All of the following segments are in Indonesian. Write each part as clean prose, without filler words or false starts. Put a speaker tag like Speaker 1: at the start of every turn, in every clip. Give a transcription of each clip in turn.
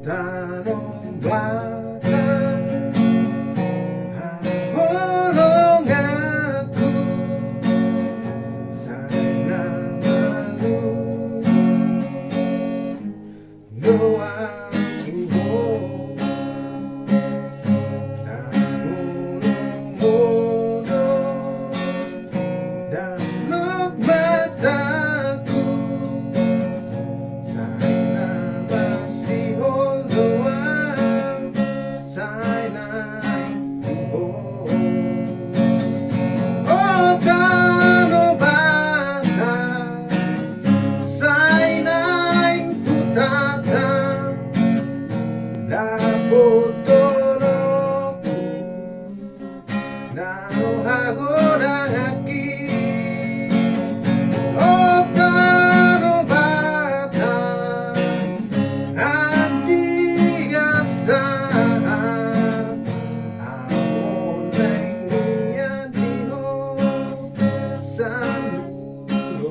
Speaker 1: Tanong bata, hamulong ako, sana maluno ang ibon. Nahulong mundo, dalog mataku, sana masihol doang, sana ibon. Oh, tano bata, sainay putata, dapat tolong nanuhagod ang aking. Oh, tano bata, at di asahan, amon ay niyan diho sa mundo.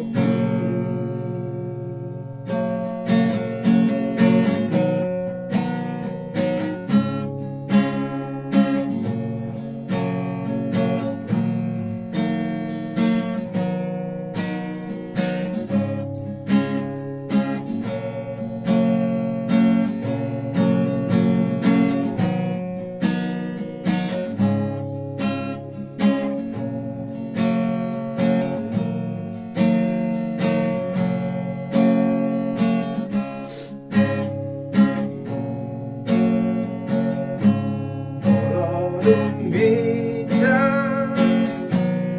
Speaker 1: Lumbita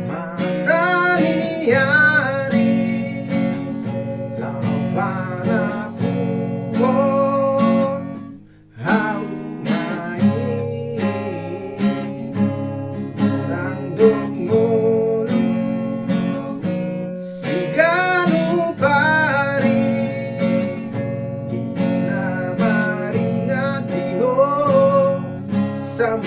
Speaker 1: mata niyari, lawan ako haumay, orang dungulu sigalo pari, inamaringan diho sa